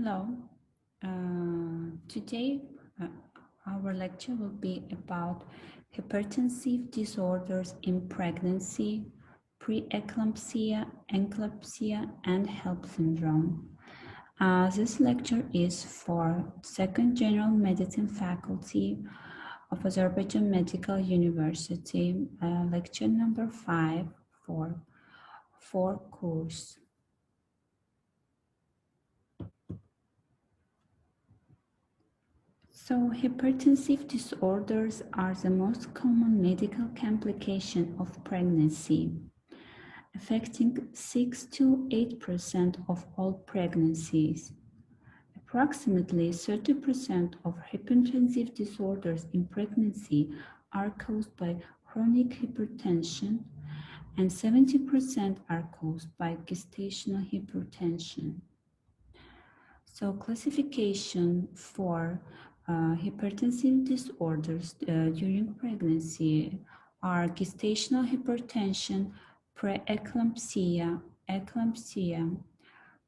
Hello. Today our lecture will be about hypertensive disorders in pregnancy, preeclampsia, eclampsia, and Hellp syndrome. This lecture is for second general medicine faculty of Azerbaijan Medical University, lecture number 5 for 4 course. So, hypertensive disorders are the most common medical complication of pregnancy, affecting 6 to 8% of all pregnancies. Approximately 30% of hypertensive disorders in pregnancy are caused by chronic hypertension, and 70% are caused by gestational hypertension. So, classification for hypertensive disorders during pregnancy are gestational hypertension, preeclampsia, eclampsia,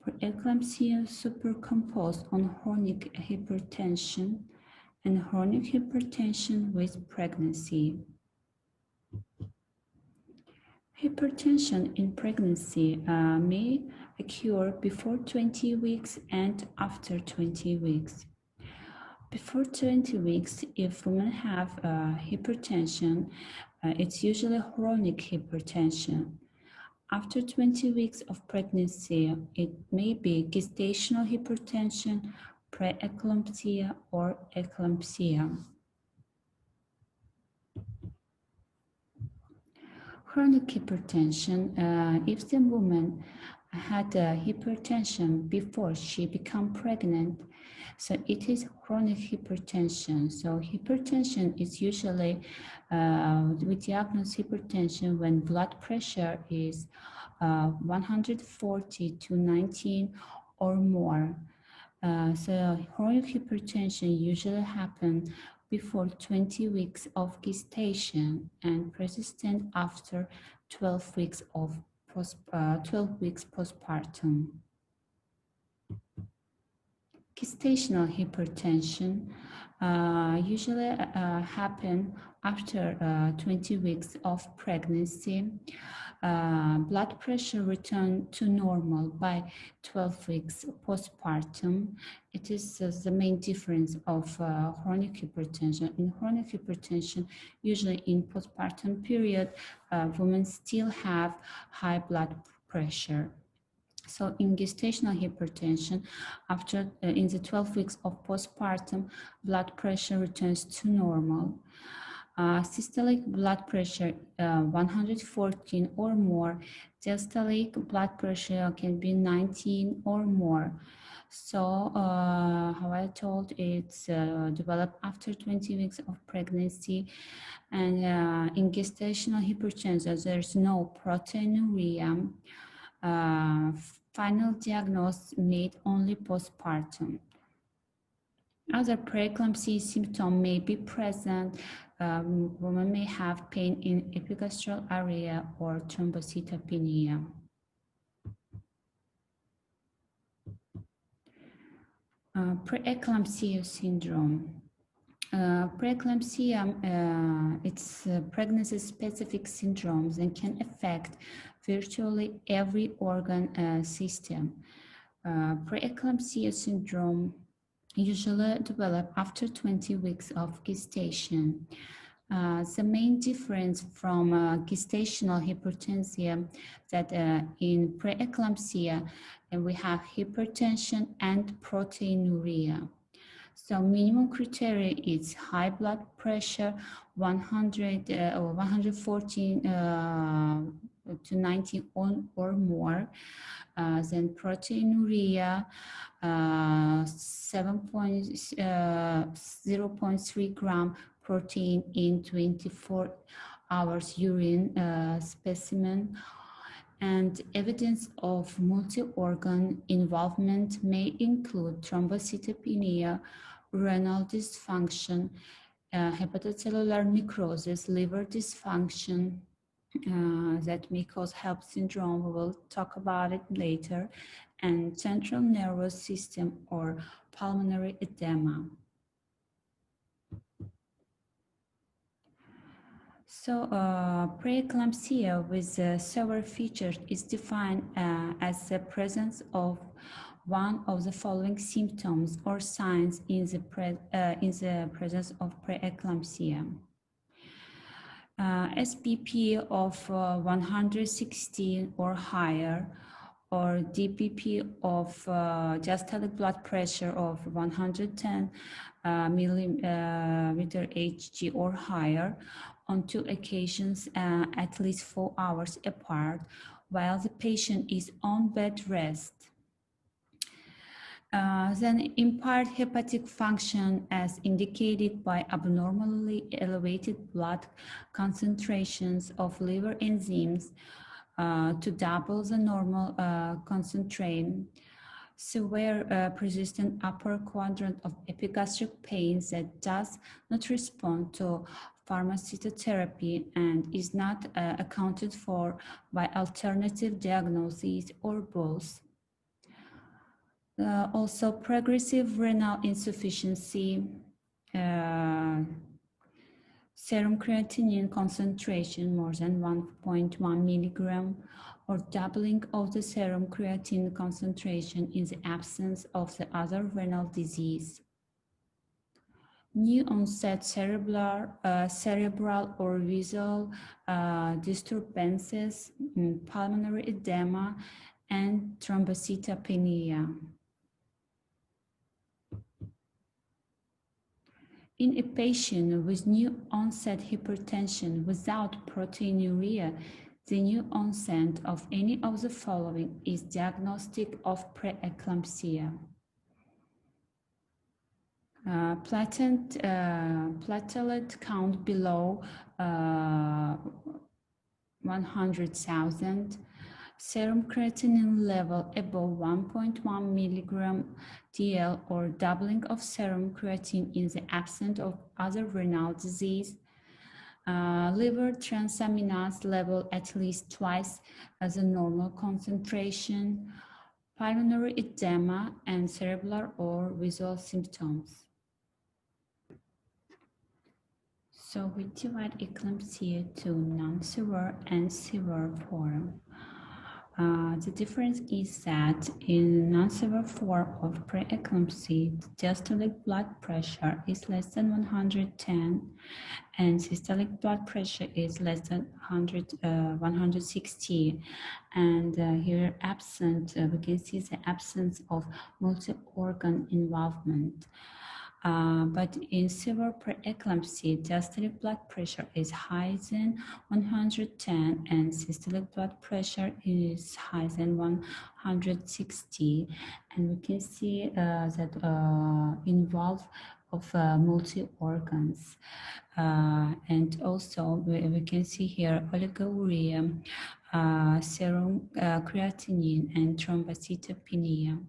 preeclampsia superimposed on chronic hypertension, and chronic hypertension with pregnancy. Hypertension in pregnancy may occur before 20 weeks and after 20 weeks. Before 20 weeks, if women have hypertension, it's usually chronic hypertension. After 20 weeks of pregnancy, it may be gestational hypertension, preeclampsia, or eclampsia. Chronic hypertension, if the woman had hypertension before she became pregnant, so it is chronic hypertension. So hypertension is usually, we diagnose hypertension when blood pressure is 140 to 19 or more. So chronic hypertension usually happens before 20 weeks of gestation and persistent after 12 weeks of 12 weeks postpartum. Gestational hypertension usually happen after 20 weeks of pregnancy. Blood pressure return to normal by 12 weeks postpartum. It is the main difference of chronic hypertension. In chronic hypertension, usually in postpartum period, women still have high blood pressure. So in gestational hypertension, after in the 12 weeks of postpartum, blood pressure returns to normal. Systolic blood pressure 114 or more, diastolic blood pressure can be 19 or more. So how I told, it's developed after 20 weeks of pregnancy, and in gestational hypertension there's no proteinuria. Final diagnosis made only postpartum. Other preeclampsia symptoms may be present. Women may have pain in epigastrial area or thrombocytopenia. Preeclampsia syndrome. Preeclampsia, it's pregnancy-specific syndromes and can affect virtually every organ system. Preeclampsia syndrome usually develop after 20 weeks of gestation. The main difference from gestational hypertension that in preeclampsia we have hypertension and proteinuria. So minimum criteria is high blood pressure 100 or 114 to 90 or more. Then proteinuria 0.3 gram protein in 24 hours urine specimen. And evidence of multi-organ involvement may include thrombocytopenia, renal dysfunction, hepatocellular necrosis, liver dysfunction, that may cause Hellp syndrome. We will talk about it later, and central nervous system or pulmonary edema. So, preeclampsia with several features is defined as the presence of one of the following symptoms or signs in the presence of preeclampsia. SPP of 116 or higher, or DPP of diastolic blood pressure of 110 millimeter Hg or higher on 2 occasions at least 4 hours apart while the patient is on bed rest. Then impaired hepatic function as indicated by abnormally elevated blood concentrations of liver enzymes to double the normal concentrate, severe persistent upper quadrant of epigastric pains that does not respond to pharmacotherapy and is not accounted for by alternative diagnoses or both. Also progressive renal insufficiency, serum creatinine concentration more than 1.1 milligram, or doubling of the serum creatinine concentration in the absence of the other renal disease. New onset cerebral or visual disturbances, pulmonary edema, and thrombocytopenia. In a patient with new onset hypertension without proteinuria, the new onset of any of the following is diagnostic of preeclampsia. Platelet count below 100,000, serum creatinine level above 1.1 milligram DL or doubling of serum creatinine in the absence of other renal disease, liver transaminase level at least twice as a normal concentration, pulmonary edema, and cerebral or visual symptoms. So we divide eclampsia to non-severe and severe form. The difference is that in non-severe form of preeclampsia, the diastolic blood pressure is less than 110 and systolic blood pressure is less than 160. And here absent, we can see the absence of multi-organ involvement. But in severe preeclampsia, diastolic blood pressure is higher than 110 and systolic blood pressure is higher than 160. And we can see that involve of multi-organs. And also we can see here oliguria, serum creatinine, and thrombocytopenia.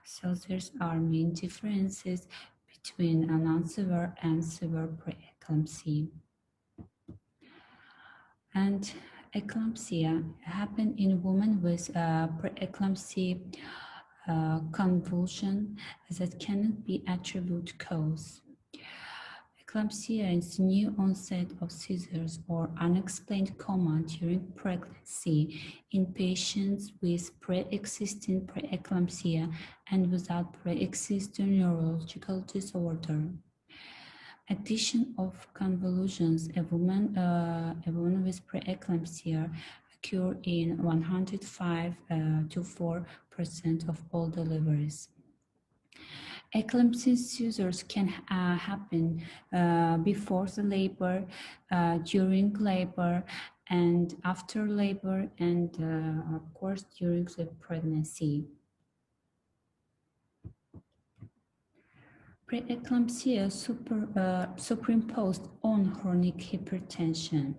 So there's our main differences between a non-severe and severe preeclampsia. And eclampsia happen in women with preeclampsia convulsion that cannot be attributed cause. Eclampsia is new onset of seizures or unexplained coma during pregnancy in patients with pre-existing preeclampsia and without pre-existing neurological disorder. Addition of convulsions, a woman with preeclampsia occur in 105 to 4% of all deliveries. Eclampsia seizures can happen before the labor, during labor, and after labor, and of course during the pregnancy. Preeclampsia superimposed on chronic hypertension.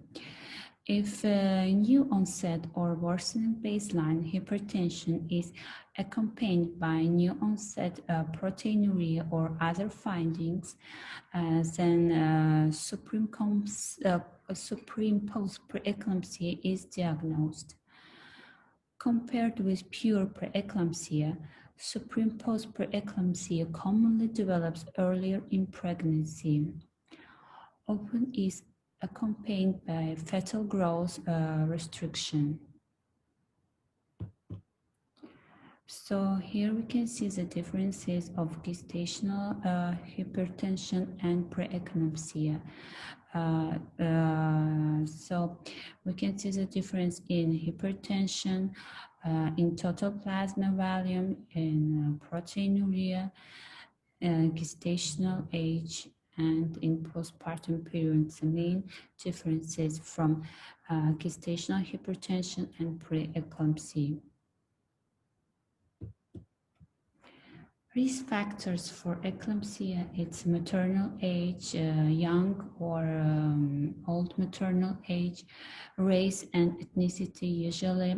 If new onset or worsening baseline hypertension is accompanied by new onset proteinuria or other findings, then superimposed preeclampsia is diagnosed. Compared with pure preeclampsia, superimposed preeclampsia commonly develops earlier in pregnancy. Often is accompanied by fetal growth restriction. So here we can see the differences of gestational hypertension and preeclampsia. So we can see the difference in hypertension, in total plasma volume, in proteinuria, gestational age, and in postpartum period. The main differences from gestational hypertension and preeclampsia. Risk factors for eclampsia: it's maternal age, young or old maternal age, race and ethnicity. Usually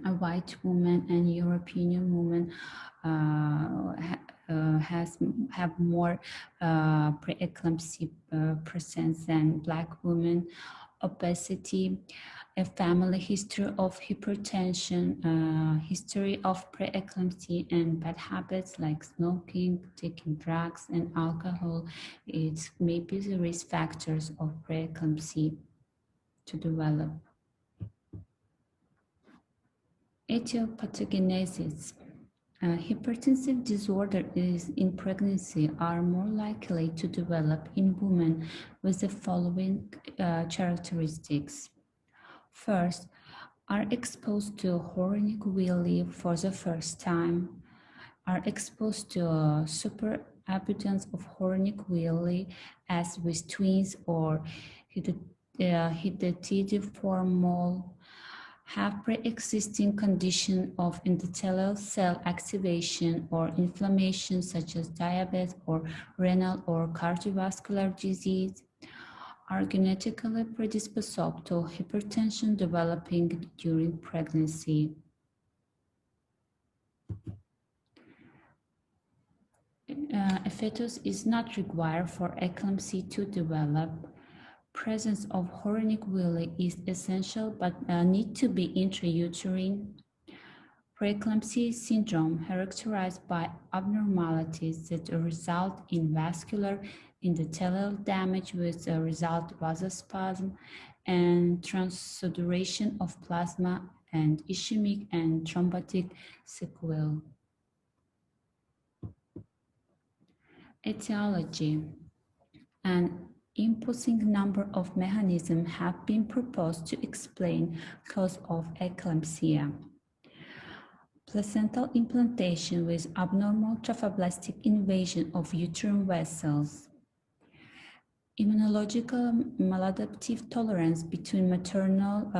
a white woman and European woman have more preeclampsia presence than black women. Obesity, a family history of hypertension, history of preeclampsia, and bad habits like smoking, taking drugs, and alcohol. It may be the risk factors of preeclampsia to develop. Etiopathogenesis. Hypertensive disorder in pregnancy are more likely to develop in women with the following characteristics. First, are exposed to chronic villi for the first time, are exposed to superabundance of chronic villi as with twins or hydatidiform mole, have pre-existing condition of endothelial cell activation or inflammation such as diabetes or renal or cardiovascular disease, are genetically predisposed to hypertension developing during pregnancy. A fetus is not required for eclampsia to develop. Presence of chronic villi is essential but need to be intrauterine. Preeclampsia syndrome characterized by abnormalities that result in vascular endothelial damage with a result vasospasm and transsuduration of plasma and ischemic and thrombotic sequelae. Etiology. An imposing number of mechanisms have been proposed to explain cause of eclampsia. Placental implantation with abnormal trophoblastic invasion of uterine vessels. Immunological maladaptive tolerance between maternal,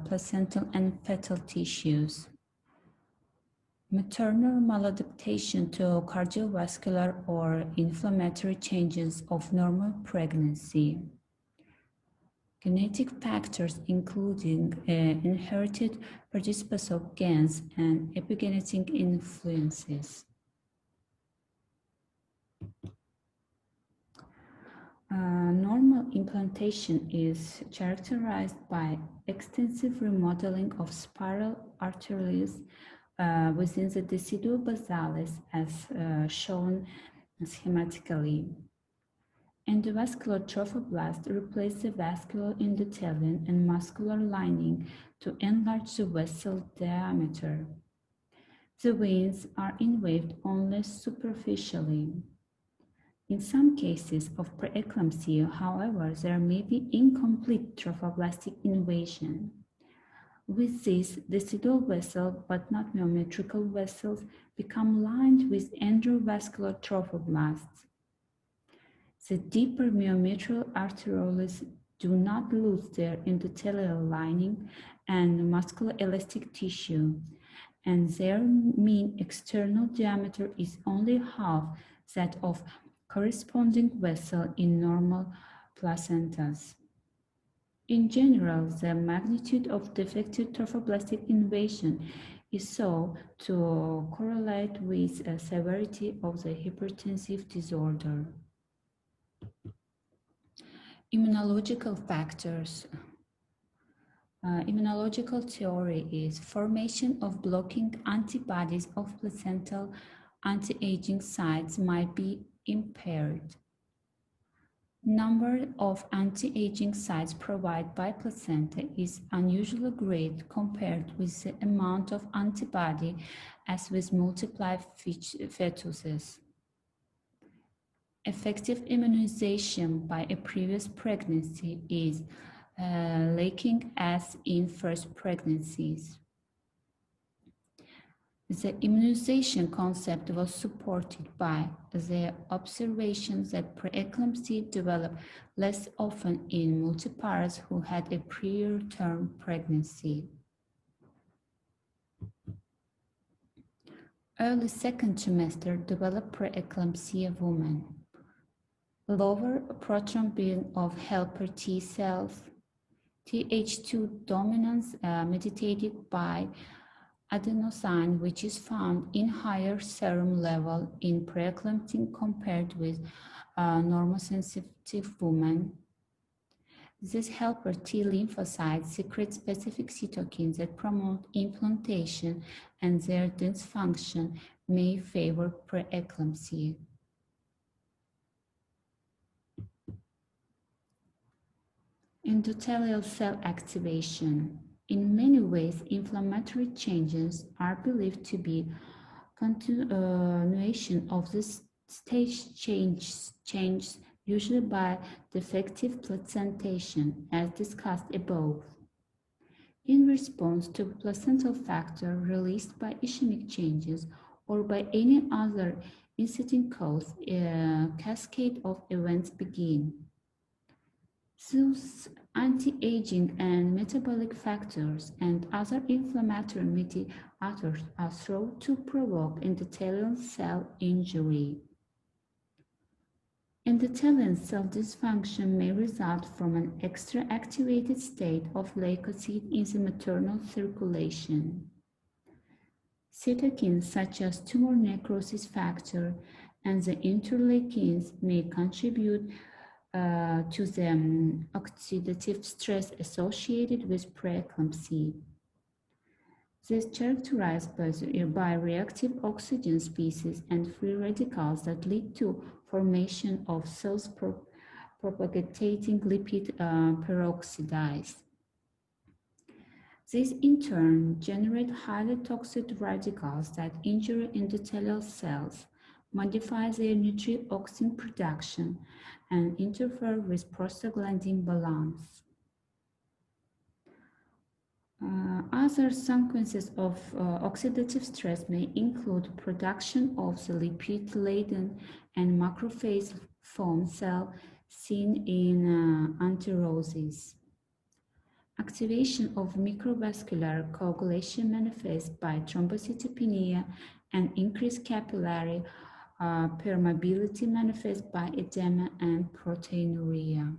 placental, and fetal tissues. Maternal maladaptation to cardiovascular or inflammatory changes of normal pregnancy. Genetic factors including inherited predisposition genes and epigenetic influences. Normal implantation is characterized by extensive remodeling of spiral arteries within the deciduum basalis as shown schematically. Endovascular trophoblasts replace the vascular endothelium and muscular lining to enlarge the vessel diameter. The veins are invaded only superficially. In some cases of preeclampsia, however, there may be incomplete trophoblastic invasion. With this, decidual vessel, but not myometrical vessels, become lined with endovascular trophoblasts. The deeper myometrial arterioles do not lose their endothelial lining and muscular elastic tissue, and their mean external diameter is only half that of corresponding vessel in normal placentas. In general, the magnitude of defective trophoblastic invasion is so to correlate with the severity of the hypertensive disorder. Immunological factors. Immunological theory is formation of blocking antibodies of placental anti-aging sites might be impaired. Number of anti-aging sites provided by placenta is unusually great compared with the amount of antibody as with multiple fetuses. Effective immunization by a previous pregnancy is lacking as in first pregnancies. The immunization concept was supported by the observations that preeclampsia developed less often in multiparous who had a prior term pregnancy. Early second trimester developed preeclampsia women. Lower prothrombin of helper T cells, Th2 dominance mediated by adenosine, which is found in higher serum level in preeclamptic compared with normosensitive women. This helper T lymphocytes secrete specific cytokines that promote implantation, and their dysfunction may favor preeclampsia. Endothelial cell activation. In many ways, inflammatory changes are believed to be continuation of this stage change, usually by defective placentation, as discussed above. In response to placental factor released by ischemic changes or by any other inciting cause, a cascade of events begin. Those anti-aging and metabolic factors and other inflammatory mediators are thought to provoke endothelial cell injury. Endothelial cell dysfunction may result from an extra-activated state of leukocyte in the maternal circulation. Cytokines such as tumor necrosis factor and the interleukins may contribute to the oxidative stress associated with preeclampsia. This is characterized by reactive oxygen species and free radicals that lead to formation of cells propagating lipid peroxides. These in turn generate highly toxic radicals that injure endothelial cells, modify their nutrioxin production, and interfere with prostaglandin balance. Other consequences of oxidative stress may include production of the lipid-laden and macrophage foam cell seen in anteroses. Activation of microvascular coagulation manifests by thrombocytopenia, and increased capillary permeability manifests by edema and proteinuria.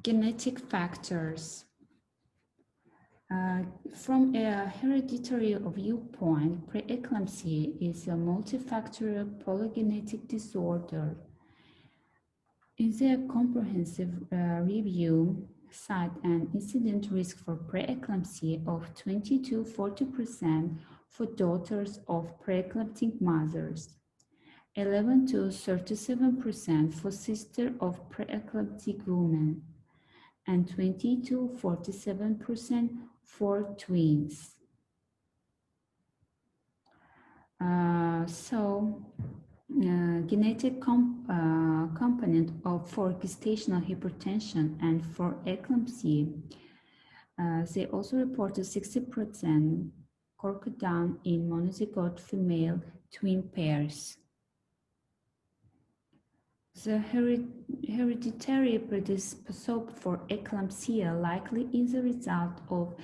Genetic factors. From a hereditary viewpoint, preeclampsia is a multifactorial polygenetic disorder. In the comprehensive review, cite an incident risk for preeclampsia of 20 to 40% for daughters of preeclamptic mothers, 11 to 37% for sisters of preeclamptic women, and 20 to 47% for twins. Genetic component for gestational hypertension and for eclampsia, they also reported 60% cork-down in monozygote female twin pairs. The hereditary predisposition for eclampsia likely is the result of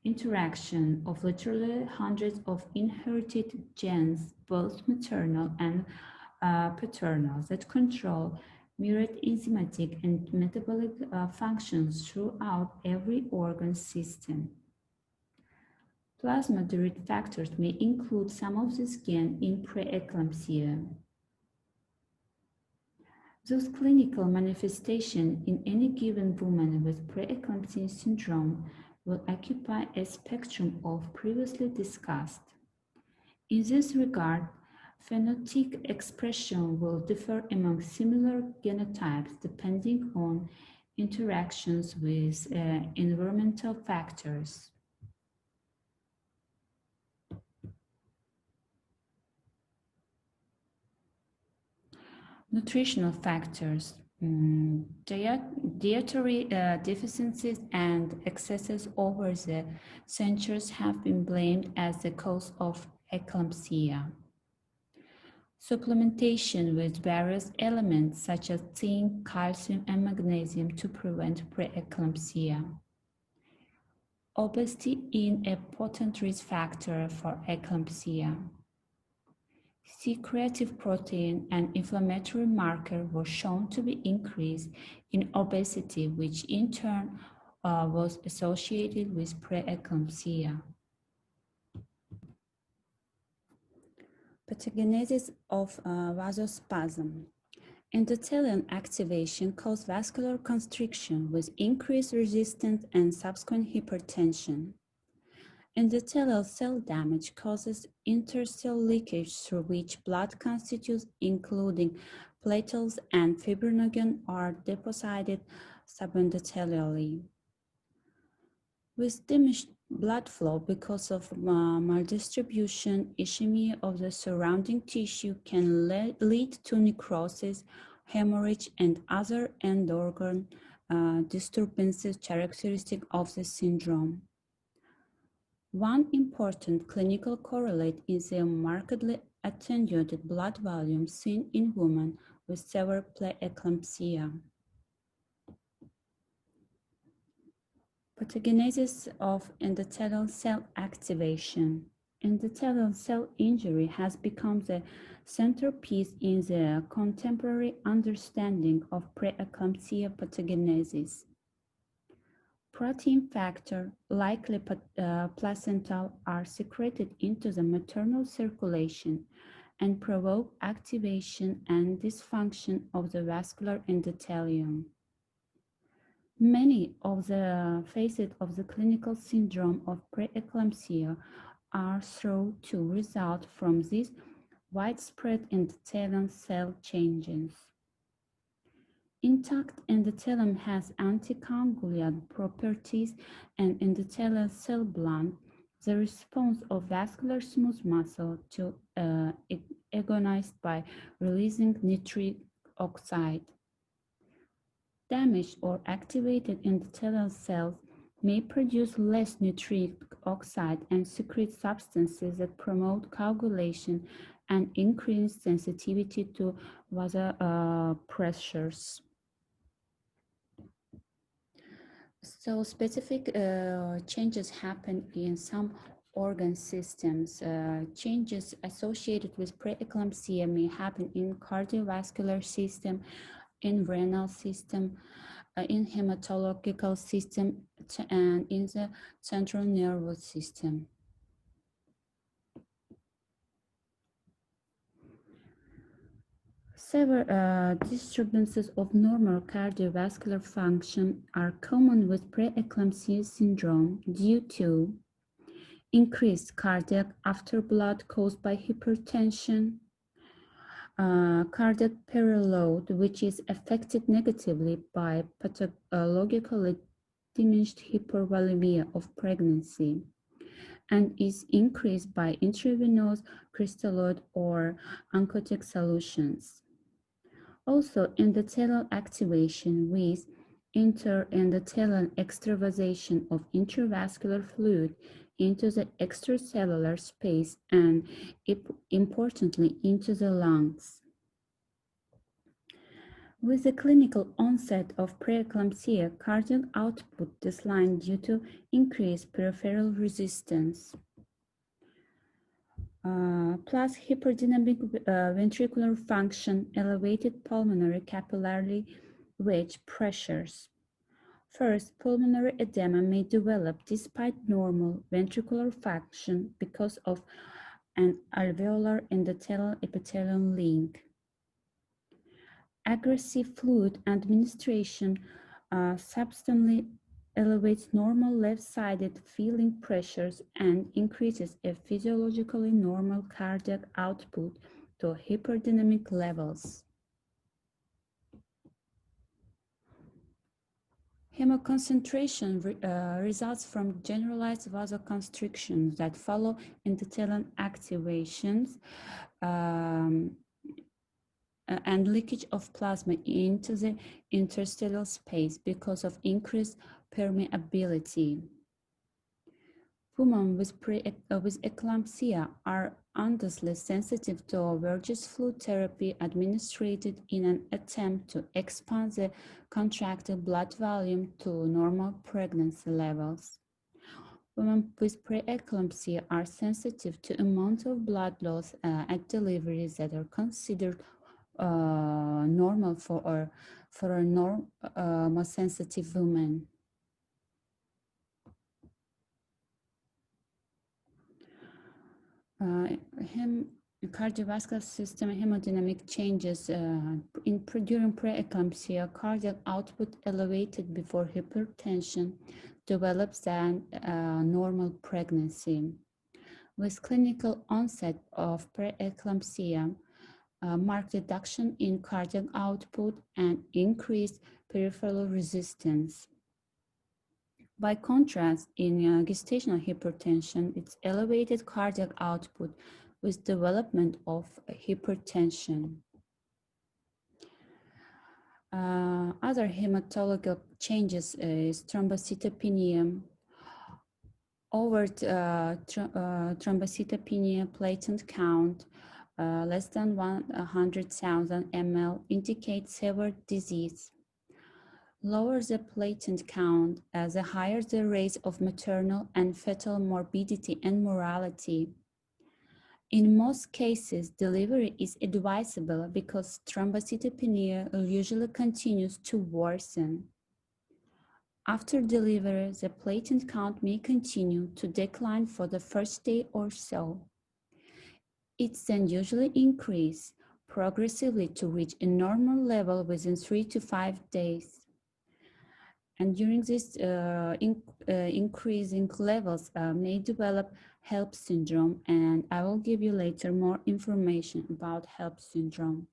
interaction of literally hundreds of inherited genes, both maternal and paternal, that control mirrored enzymatic and metabolic functions throughout every organ system. Plasma-derived factors may include some of this gain in preeclampsia. Those clinical manifestations in any given woman with preeclampsia syndrome will occupy a spectrum of previously discussed. In this regard, phenotypic expression will differ among similar genotypes depending on interactions with environmental factors. Nutritional factors. Dietary deficiencies and excesses over the centuries have been blamed as the cause of eclampsia. Supplementation with various elements such as zinc, calcium, and magnesium to prevent preeclampsia. Obesity is a potent risk factor for eclampsia. C-creatine protein, an inflammatory marker, was shown to be increased in obesity, which in turn was associated with preeclampsia. Pathogenesis of vasospasm. Endothelial activation causes vascular constriction with increased resistance and subsequent hypertension. Endothelial cell damage causes interstitial leakage through which blood constituents, including platelets and fibrinogen, are deposited subendothelially. With diminished blood flow because of maldistribution, ischemia of the surrounding tissue can lead to necrosis, hemorrhage, and other end organ disturbances characteristic of the syndrome. One important clinical correlate is the markedly attenuated blood volume seen in women with severe preeclampsia. Pathogenesis of endothelial cell activation. Endothelial cell injury has become the centerpiece in the contemporary understanding of preeclampsia pathogenesis. Protein factor, likely placental, are secreted into the maternal circulation and provoke activation and dysfunction of the vascular endothelium. Many of the facets of the clinical syndrome of preeclampsia are thought to result from these widespread endothelial cell changes. Intact endothelium has anticoagulant properties and endothelial cell blunt the response of vascular smooth muscle to agonized by releasing nitric oxide. Damaged or activated endothelial cells may produce less nitric oxide and secrete substances that promote coagulation and increase sensitivity to vasopressors. So specific changes happen in some organ systems. Changes associated with preeclampsia may happen in cardiovascular system, in renal system, in hematological system, and in the central nervous system. Several disturbances of normal cardiovascular function are common with preeclampsia syndrome due to increased cardiac afterblood caused by hypertension, cardiac periload, which is affected negatively by pathologically diminished hypervolemia of pregnancy, and is increased by intravenous crystalloid or oncotic solutions. Also, endothelial activation with interendothelial extravasation of intravascular fluid into the extracellular space and, importantly, into the lungs. With the clinical onset of preeclampsia, cardiac output declined due to increased peripheral resistance. plus hyperdynamic ventricular function, elevated pulmonary capillary wedge pressures. First, pulmonary edema may develop despite normal ventricular function because of an alveolar endothelial epithelial link. Aggressive fluid administration substantially elevates normal left-sided filling pressures and increases a physiologically normal cardiac output to hyperdynamic levels. Hemoconcentration results from generalized vasoconstrictions that follow endothelial activations and leakage of plasma into the interstitial space because of increased permeability. Women with eclampsia are undoubtedly sensitive to vergus fluid therapy administered in an attempt to expand the contracted blood volume to normal pregnancy levels. Women with preeclampsia are sensitive to amount of blood loss at deliveries that are considered normal for a more sensitive woman. Cardiovascular system hemodynamic changes during preeclampsia, cardiac output elevated before hypertension develops an normal pregnancy. With clinical onset of preeclampsia, marked reduction in cardiac output and increased peripheral resistance. By contrast, in gestational hypertension, it's elevated cardiac output with development of hypertension. Other hematological changes is thrombocytopenia, overt thrombocytopenia, platelet count, less than 100,000 ml indicates severe disease. Lower the platelet count, the higher the rate of maternal and fetal morbidity and mortality. In most cases, delivery is advisable because thrombocytopenia usually continues to worsen. After delivery, the platelet count may continue to decline for the first day or so. It then usually increases progressively to reach a normal level within 3 to 5 days. And during this increasing levels may develop Hellp syndrome, and I will give you later more information about Hellp syndrome.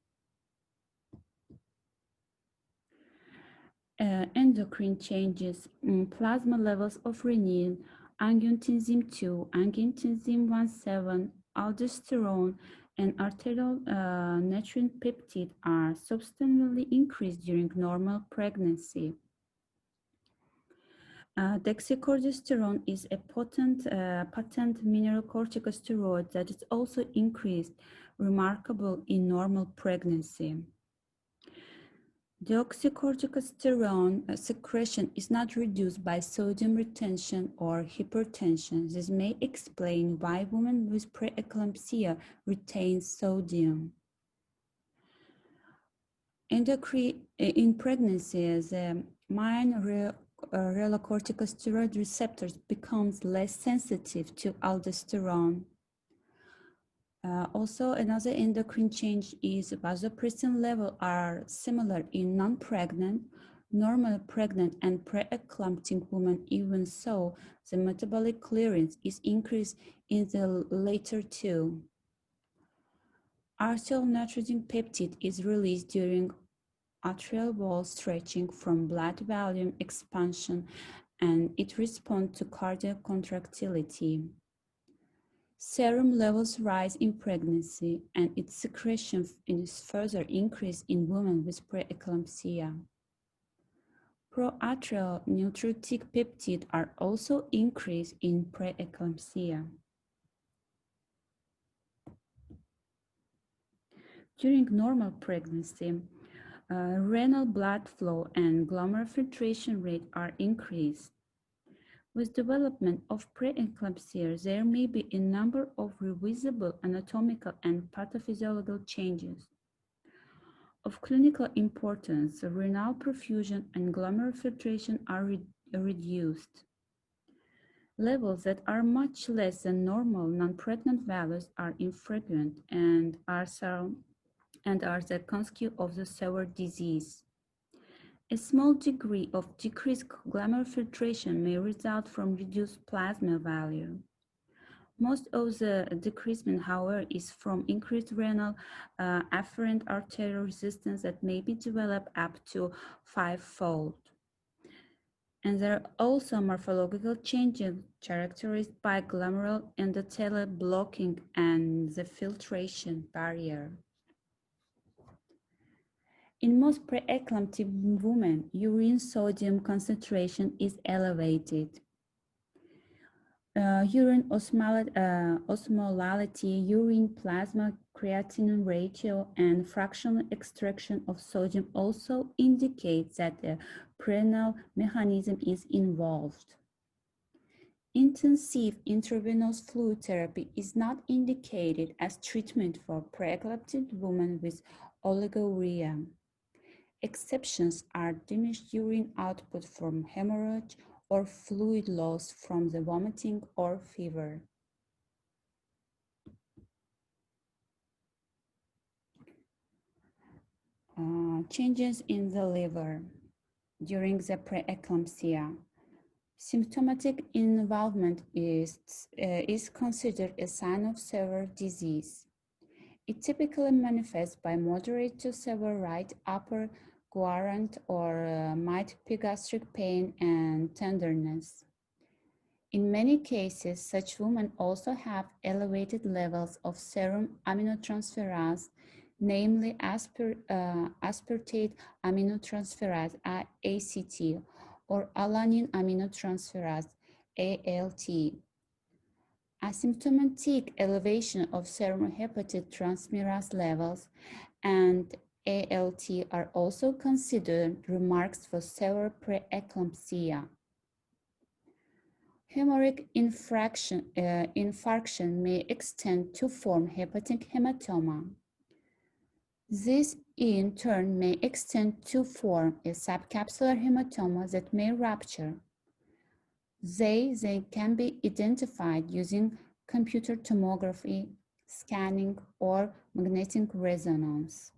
Endocrine changes, plasma levels of renin, angiotensin II, angiotensin 1,7, aldosterone, and arterial natriuretic peptide are substantially increased during normal pregnancy. Deoxycorticosterone is a potent mineralocorticosteroid that is also increased, remarkable in normal pregnancy. Deoxycorticosterone secretion is not reduced by sodium retention or hypertension. This may explain why women with preeclampsia retain sodium. Endocrine in pregnancy, the mineralocorticosteroid receptors becomes less sensitive to aldosterone. Also, another endocrine change is vasopressin levels are similar in non-pregnant, normal pregnant, and preeclamptic women. Even so, the metabolic clearance is increased in the later two. Arterial natriuretic peptide is released during arterial wall stretching from blood volume expansion, and it responds to cardiac contractility. Serum levels rise in pregnancy, and its secretion is further increased in women with preeclampsia. Proarterial natriuretic peptides are also increased in preeclampsia. During normal pregnancy, renal blood flow and glomerular filtration rate are increased. With development of preeclampsia, there may be a number of reversible anatomical and pathophysiological changes. Of clinical importance, renal perfusion and glomerular filtration are reduced. Levels that are much less than normal non-pregnant values are infrequent and are the consequence of the severe disease. A small degree of decreased glomerular filtration may result from reduced plasma value. Most of the decreasement, however, is from increased renal afferent arterial resistance that may be developed up to 5-fold. And there are also morphological changes characterized by glomerular endothelial blocking and the filtration barrier. In most preeclamptic women, urine sodium concentration is elevated. Urine osmolality, urine plasma creatinine ratio, and fractional extraction of sodium also indicate that a prerenal mechanism is involved. Intensive intravenous fluid therapy is not indicated as treatment for preeclamptic women with oliguria. Exceptions are diminished urine output from hemorrhage or fluid loss from the vomiting or fever. Changes in the liver during the preeclampsia. Symptomatic involvement is considered a sign of severe disease. It typically manifests by moderate to severe right upper quadrant or mild epigastric pain and tenderness. In many cases, such women also have elevated levels of serum aminotransferase, namely aspartate aminotransferase ACT or alanine aminotransferase ALT. Asymptomatic elevation of serum hepatic transferase levels and ALT are also considered remarks for severe preeclampsia. Hemorrhagic infarction may extend to form hepatic hematoma. This, in turn, may extend to form a subcapsular hematoma that may rupture. They can be identified using computer tomography, scanning, or magnetic resonance.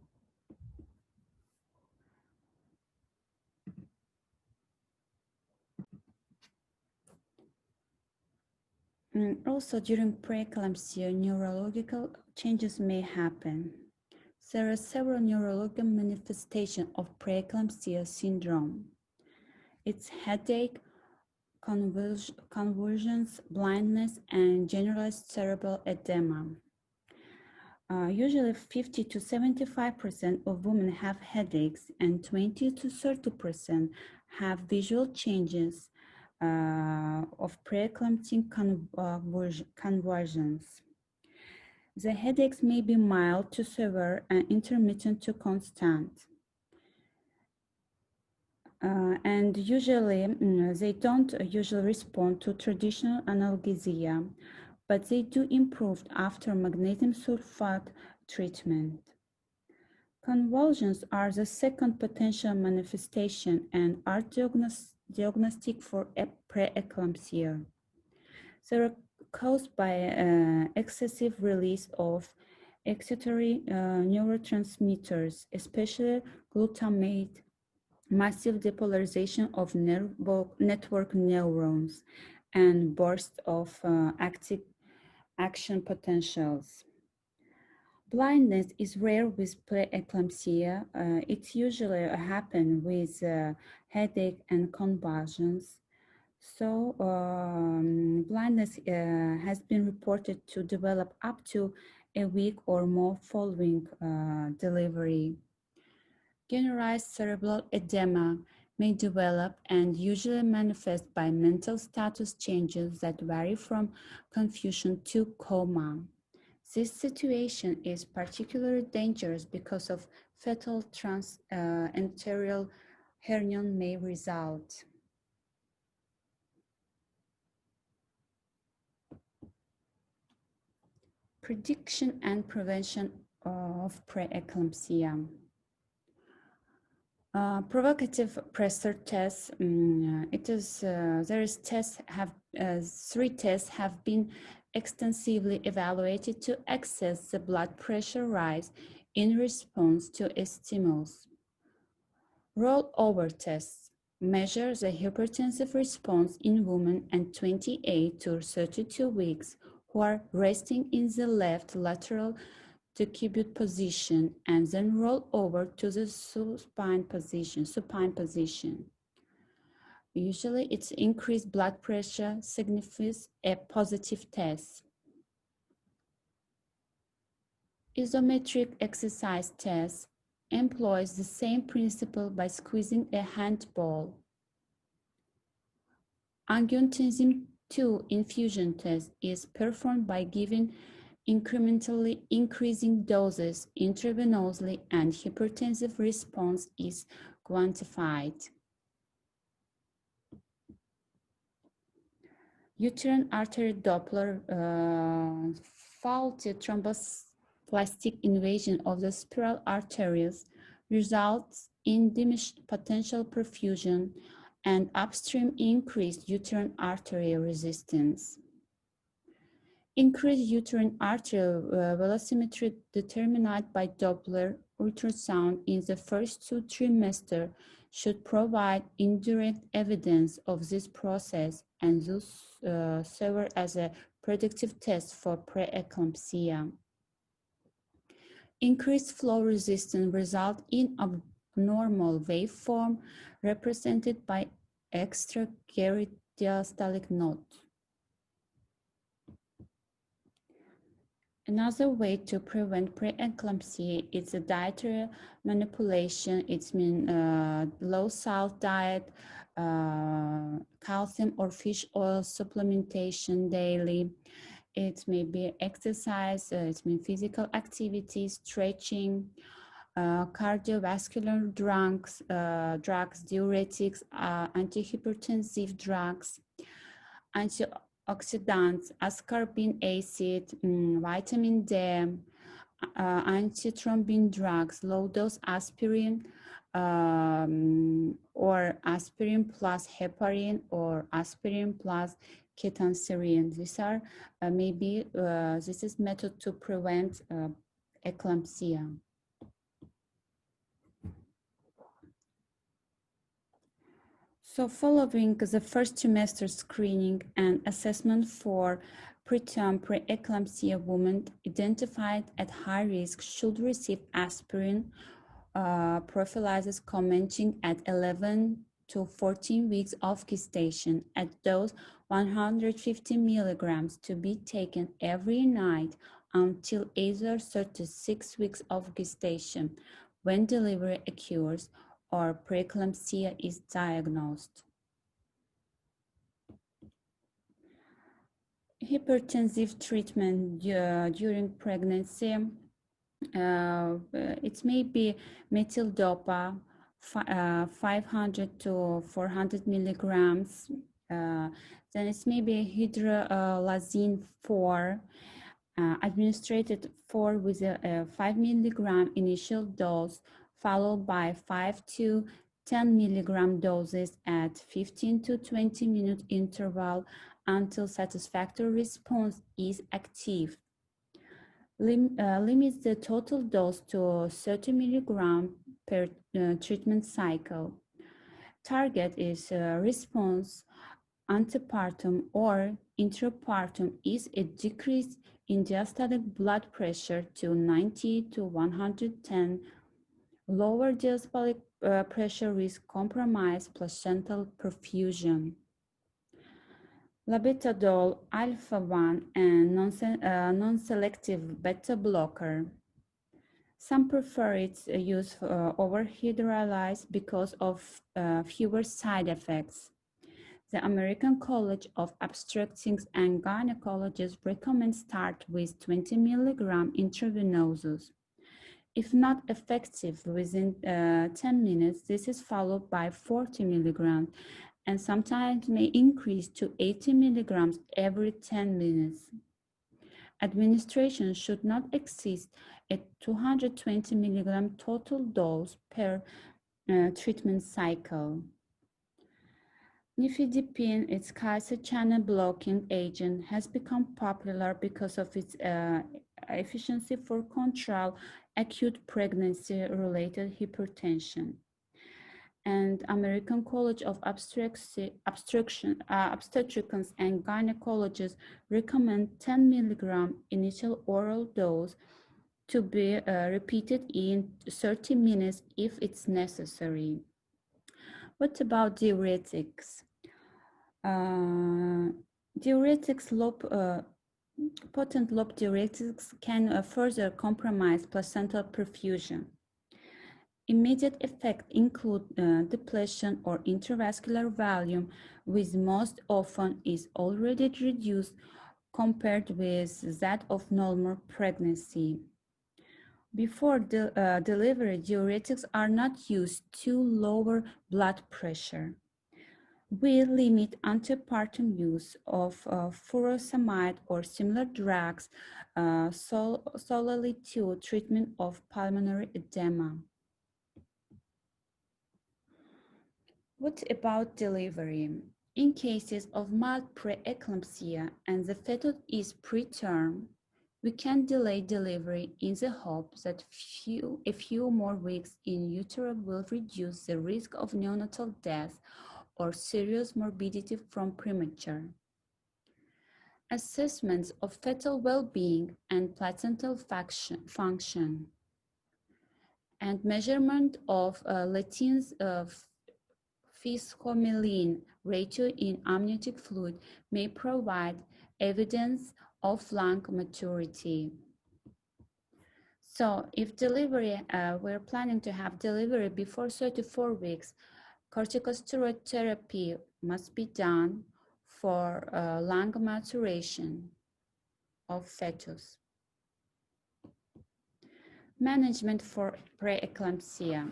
Also, during preeclampsia, neurological changes may happen. There are several neurological manifestations of preeclampsia syndrome. It's headache, convulsions, blindness, and generalized cerebral edema. Usually 50 to 75% of women have headaches and 20 to 30% have visual changes of preeclamptic convulsions. The headaches may be mild to severe and intermittent to constant. And usually, they don't usually respond to traditional analgesia, but they do improve after magnesium sulfate treatment. Convulsions are the second potential manifestation and are diagnostic for preeclampsia. They are caused by excessive release of excitatory neurotransmitters, especially glutamate, massive depolarization of network neurons, and burst of active action potentials. Blindness is rare with preeclampsia. It usually happens with headache and convulsions. So blindness has been reported to develop up to a week or more following delivery. Generalized cerebral edema may develop and usually manifest by mental status changes that vary from confusion to coma. This situation is particularly dangerous because of fetal transenterial hernia may result. Prediction and prevention of preeclampsia. Provocative pressure tests. Three tests have been extensively evaluated to assess the blood pressure rise in response to a stimulus. Rollover tests measure the hypertensive response in women at 28 to 32 weeks who are resting in the left lateral decubit position and then roll over to the supine position. Usually, its increased blood pressure signifies a positive test. Isometric exercise test employs the same principle by squeezing a handball. Angiotensin II infusion test is performed by giving incrementally increasing doses intravenously, and hypertensive response is quantified. Uterine artery Doppler faulty thromboplastic invasion of the spiral arteries results in diminished potential perfusion and upstream increased uterine artery resistance. Increased uterine artery velocimetry determined by Doppler ultrasound in the first 2 trimesters should provide indirect evidence of this process and thus serve as a predictive test for preeclampsia. Increased flow resistance results in abnormal waveform represented by extragardiastolic node. Another way to prevent preeclampsia is a dietary manipulation. It means low salt diet, calcium or fish oil supplementation daily. It may be exercise, it means physical activity, stretching, cardiovascular drugs, diuretics, antihypertensive drugs, antioxidants, ascorbinic acid, vitamin D, antithrombin drugs, low-dose aspirin, or aspirin plus heparin or aspirin plus ketanserin. These are this is method to prevent eclampsia. So following the first trimester screening and assessment for preterm preeclampsia women identified at high risk should receive aspirin prophylaxis commencing at 11 to 14 weeks of gestation at dose 150 milligrams to be taken every night until either 36 weeks of gestation when delivery occurs or preeclampsia is diagnosed. Hypertensive treatment during pregnancy. It may be methyl-dopa, 500 to 400 milligrams. Then it may be hydralazine 4, administered 4 with a 5 milligram initial dose, followed by 5 to 10 milligram doses at 15 to 20 minute interval until satisfactory response is achieved. Limits the total dose to 30 milligram per treatment cycle. Target is response antepartum or intrapartum is a decrease in diastolic blood pressure to 90 to 110. Lower diastolic pressure risk compromise placental perfusion. Labetalol, alpha-1, and non-selective beta blocker. Some prefer its use over hydrolyze because of fewer side effects. The American College of Obstetricians and Gynecologists recommends start with 20 milligram intravenosus. If not effective within 10 minutes, this is followed by 40 milligrams and sometimes may increase to 80 milligrams every 10 minutes. Administration should not exceed a 220 mg total dose per treatment cycle. Nifedipine, its calcium channel blocking agent, has become popular because of its efficiency for control acute pregnancy-related hypertension. And American College of Obstetricians and Gynecologists recommend 10 mg initial oral dose to be repeated in 30 minutes if it's necessary. What about diuretics? Potent loop diuretics can further compromise placental perfusion. Immediate effects include depletion or intravascular volume, which most often is already reduced compared with that of normal pregnancy. Before delivery, diuretics are not used to lower blood pressure. We limit antepartum use of furosemide or similar drugs solely to treatment of pulmonary edema. What about delivery? In cases of mild preeclampsia and the fetus is preterm, we can delay delivery in the hope that a few more weeks in utero will reduce the risk of neonatal death or serious morbidity from premature. Assessments of fetal well-being and placental function and measurement of Lattine's physicomeline ratio in amniotic fluid may provide evidence of lung maturity. So if delivery, we're planning to have delivery before 34 weeks, corticosteroid therapy must be done for lung maturation of fetus. Management for preeclampsia.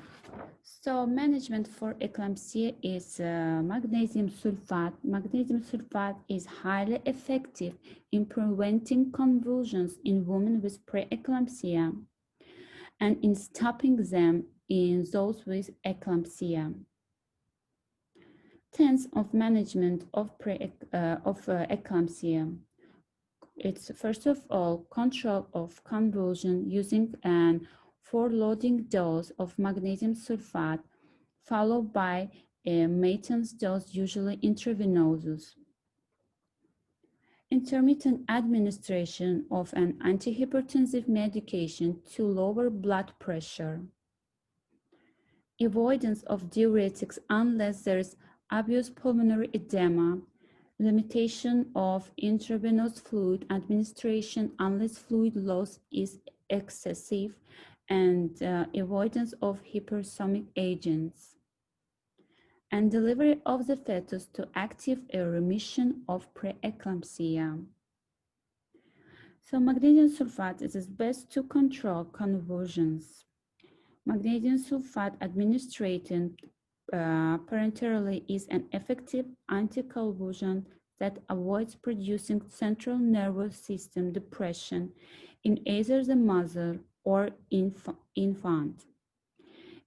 So management for eclampsia is magnesium sulfate. Magnesium sulfate is highly effective in preventing convulsions in women with preeclampsia and in stopping them in those with eclampsia. Tenets of management of eclampsia. It's first of all control of convulsion using an forward-loading dose of magnesium sulfate, followed by a maintenance dose, usually intravenous. Intermittent administration of an antihypertensive medication to lower blood pressure. Avoidance of diuretics unless there is obvious pulmonary edema. Limitation of intravenous fluid administration unless fluid loss is excessive, and avoidance of hypersonic agents. And delivery of the fetus to active remission of preeclampsia. So magnesium sulfate is best to control convulsions. Magnesium sulfate administered parenterally is an effective anticonvulsant that avoids producing central nervous system depression in either the mother or infant.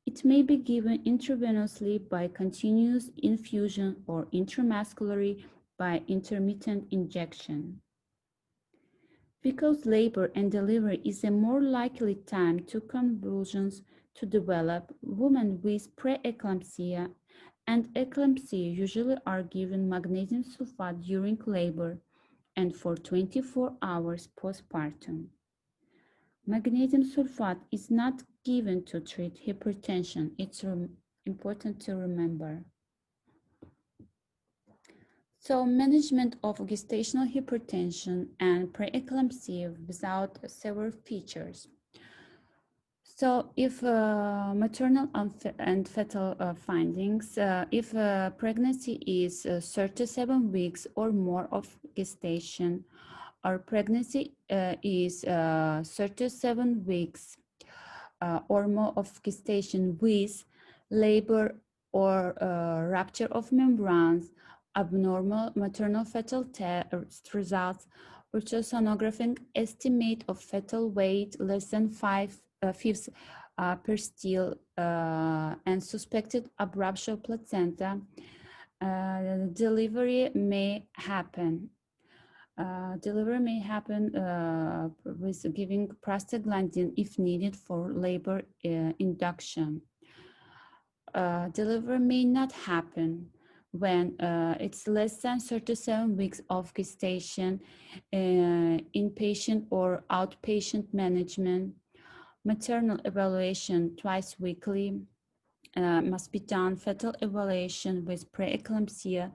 It may be given intravenously by continuous infusion or intramuscularly by intermittent injection. Because labor and delivery is a more likely time to convulsions to develop, women with preeclampsia and eclampsia usually are given magnesium sulfate during labor and for 24 hours postpartum. Magnesium sulfate is not given to treat hypertension. It's important to remember. So management of gestational hypertension and preeclampsia without severe features. So if maternal and fetal findings, if pregnancy is 37 weeks or more of gestation, or pregnancy is 37 weeks or more of gestation with labor or rupture of membranes, abnormal maternal fetal test results, ultrasonography estimate of fetal weight less than 5 fifths per steel and suspected abruption of placenta, delivery may happen. Delivery may happen with giving prostaglandin if needed for labor induction. Delivery may not happen when it's less than 37 weeks of gestation, inpatient or outpatient management. Maternal evaluation twice weekly must be done. Fetal evaluation with preeclampsia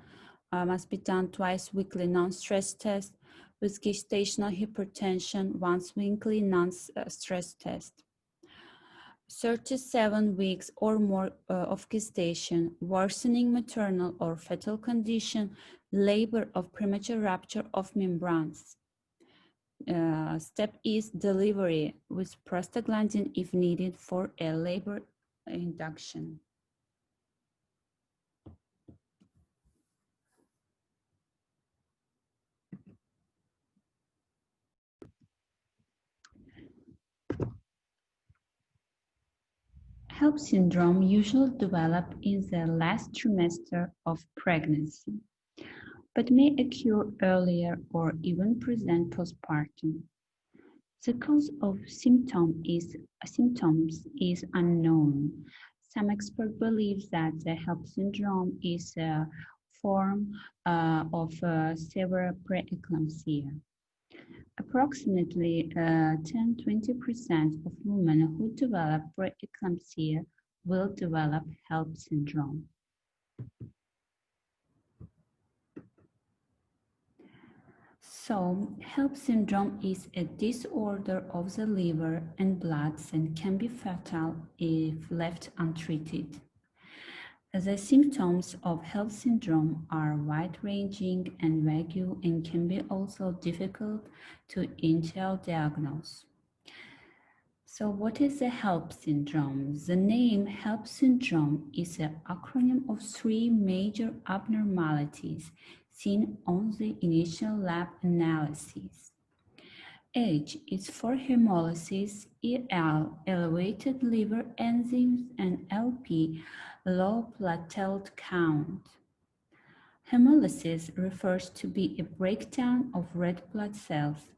must be done twice weekly. Non-stress test with gestational hypertension once weekly. Non-stress test. 37 weeks or more of gestation, worsening maternal or fetal condition, labor of premature rupture of membranes. Step is delivery with prostaglandin if needed for a labor induction. Hellp syndrome usually develops in the last trimester of pregnancy, but may occur earlier or even present postpartum. The cause of symptoms is unknown. Some experts believe that the Hellp syndrome is a form of severe preeclampsia. Approximately 10–20% of women who develop preeclampsia will develop Hellp syndrome. So, Hellp syndrome is a disorder of the liver and blood and can be fatal if left untreated. The symptoms of Hellp syndrome are wide-ranging and vague and can be also difficult to initially diagnose. So what is the Hellp syndrome? The name Hellp syndrome is an acronym of 3 major abnormalities seen on the initial lab analysis. H is for hemolysis, EL, elevated liver enzymes, and LP, low platelet count. Hemolysis refers to be a breakdown of red blood cells.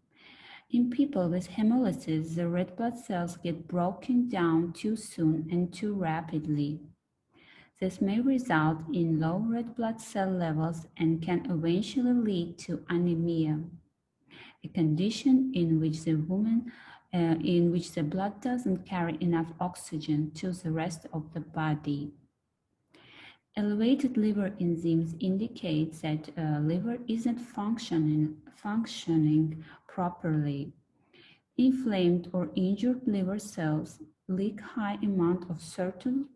In people with hemolysis, the red blood cells get broken down too soon and too rapidly. This may result in low red blood cell levels and can eventually lead to anemia, a condition in which the blood doesn't carry enough oxygen to the rest of the body. Elevated liver enzymes indicate that liver isn't functioning properly. Inflamed or injured liver cells leak high amount of certain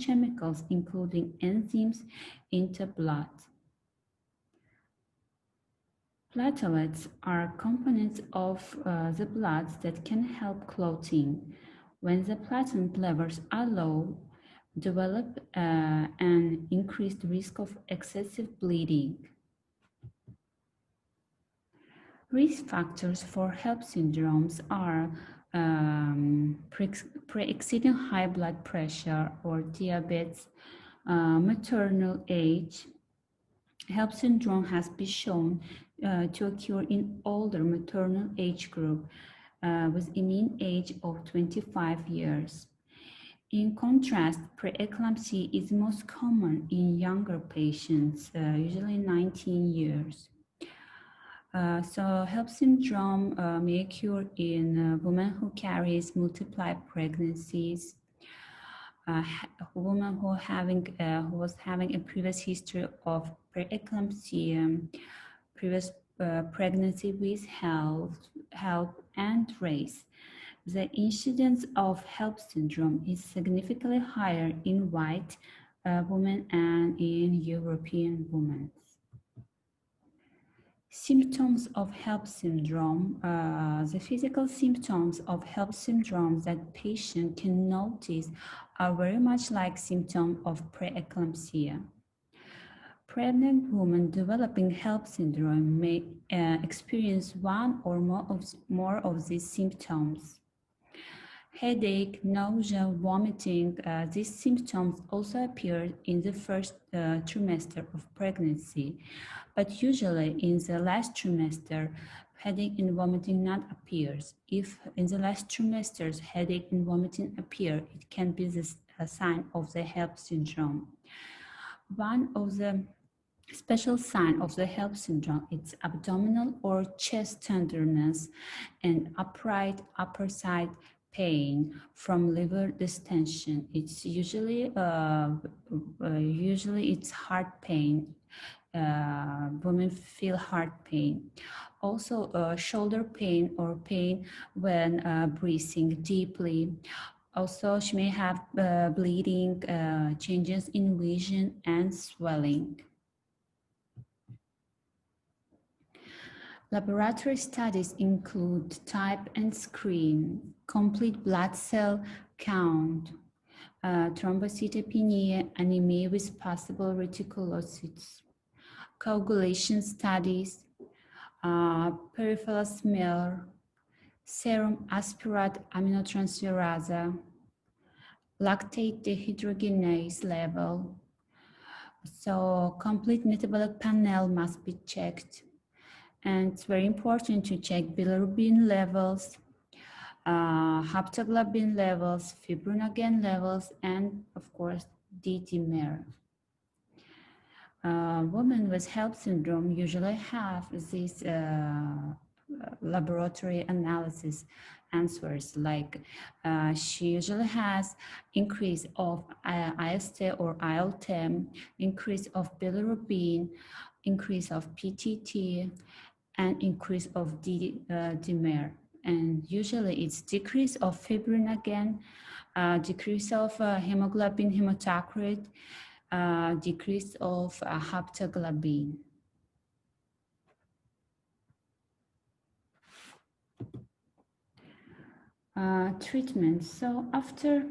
chemicals, including enzymes, into blood. Platelets are components of the blood that can help clotting. When the platelet levels are low, develop an increased risk of excessive bleeding. Risk factors for Hellp syndromes are pre-existing high blood pressure or diabetes, maternal age. Hellp syndrome has been shown to occur in older maternal age group with a mean age of 25 years. In contrast, preeclampsia is most common in younger patients, usually 19 years. So Hellp syndrome may occur in women who carries multiple pregnancies, women who was having a previous history of preeclampsia, previous pregnancy with health and race. The incidence of Hellp syndrome is significantly higher in white women and in European women. Symptoms of Hellp syndrome. The physical symptoms of Hellp syndrome that patient can notice are very much like symptoms of preeclampsia. Pregnant women developing Hellp syndrome may experience one or more of these symptoms. Headache, nausea, vomiting, these symptoms also appear in the first trimester of pregnancy, but usually in the last trimester, headache and vomiting not appears. If in the last trimesters headache and vomiting appear, it can be a sign of the Hellp syndrome. One of the special sign of the Hellp syndrome is abdominal or chest tenderness and upright upper side pain from liver distension. It's usually it's heart pain. Women feel heart pain. Also shoulder pain or pain when breathing deeply. Also, she may have bleeding, changes in vision and swelling. Laboratory studies include type and screen, complete blood cell count, thrombocytopenia, anemia with possible reticulocytes, coagulation studies, peripheral smear, serum aspirate aminotransferase, lactate dehydrogenase level. So complete metabolic panel must be checked. And it's very important to check bilirubin levels, haptoglobin levels, fibrinogen levels, and of course, D-dimer. Women with Hellp syndrome usually have these laboratory analysis answers, like she usually has increase of IST or IL-10, increase of bilirubin, increase of PTT, and increase of D-dimer. And usually it's decrease of fibrinogen, decrease of hemoglobin hematocrit, decrease of haptoglobin. Treatment. So after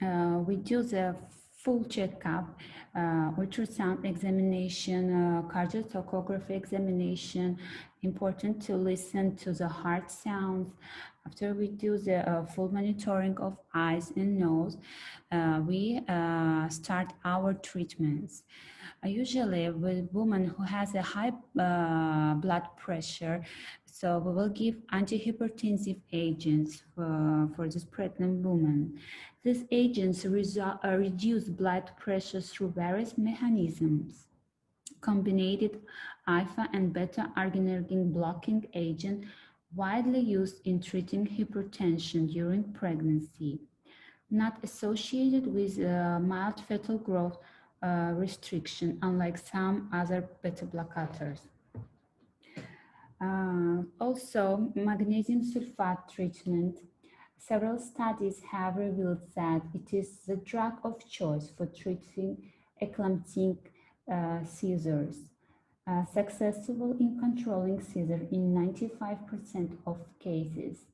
we do the full checkup, ultrasound examination, cardiotocography examination, important to listen to the heart sounds. After we do the full monitoring of eyes and nose, we start our treatments. Usually with women who has a high blood pressure, so we will give antihypertensive agents for this pregnant woman. These agents reduce blood pressure through various mechanisms. Combined alpha and beta arginergic blocking agent widely used in treating hypertension during pregnancy, not associated with mild fetal growth restriction, unlike some other beta blockers. Also, magnesium sulfate treatment. Several studies have revealed that it is the drug of choice for treating eclamptic seizures. Successful in controlling seizure in 95% of cases.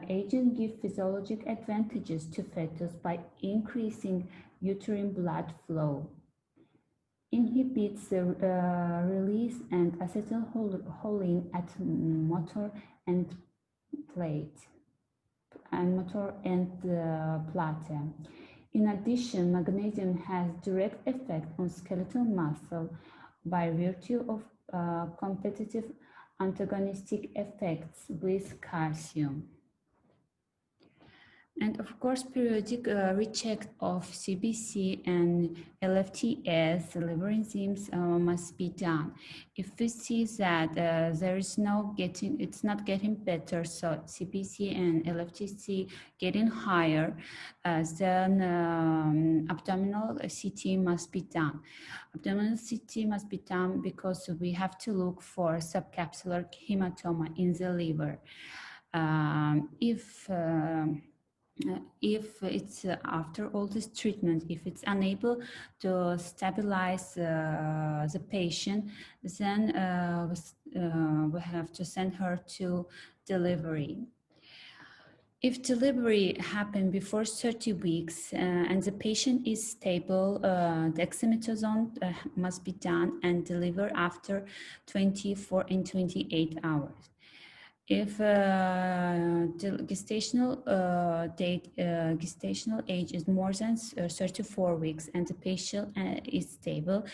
Agents give physiologic advantages to fetus by increasing uterine blood flow. Inhibits the release and acetylcholine at motor and plate and motor and plate. In addition, magnesium has direct effect on skeletal muscle by virtue of competitive antagonistic effects with calcium. And of course, periodic recheck of CBC and LFTs, liver enzymes, must be done. If we see that there is it's not getting better, so CBC and LFTC getting higher, then abdominal CT must be done. Abdominal CT must be done because we have to look for subcapsular hematoma in the liver. If it's after all this treatment, if it's unable to stabilize the patient, then we have to send her to delivery. If delivery happened before 30 weeks and the patient is stable, dexamethasone must be done and delivered after 24 and 28 hours. If the gestational age is more than 34 weeks and the patient is stable,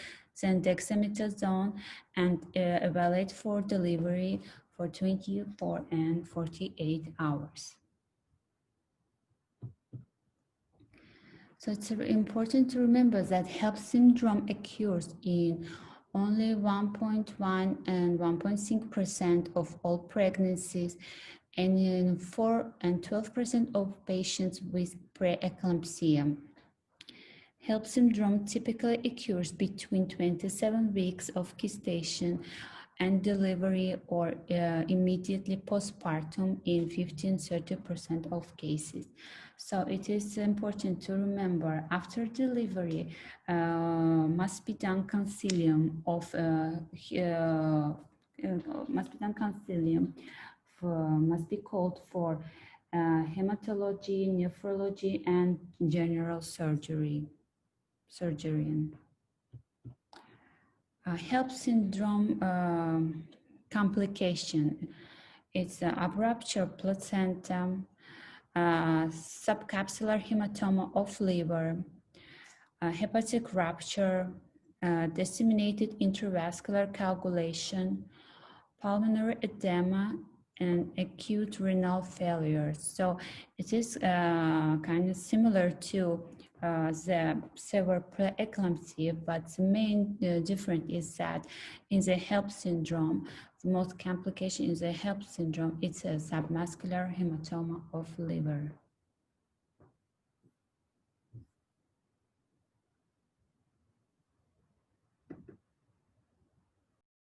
then dexamethasone and evaluate for delivery for 24 and 48 hours. So it's important to remember that Hellp syndrome occurs in only 1.1 and 1.6% of all pregnancies and in 4 and 12% of patients with preeclampsia. Hellp syndrome typically occurs between 27 weeks of gestation and delivery or immediately postpartum in 15–30% of cases. So it is important to remember after delivery must be done consilium of must be called for hematology, nephrology, and general surgeon. Hellp syndrome complication. It's abrupture placenta, subcapsular hematoma of liver, hepatic rupture, disseminated intravascular coagulation, pulmonary edema, and acute renal failure. So it is kind of similar to the severe preeclampsia, but the main difference is that in the Hellp syndrome, the most complication in the Hellp syndrome, it's a submuscular hematoma of liver.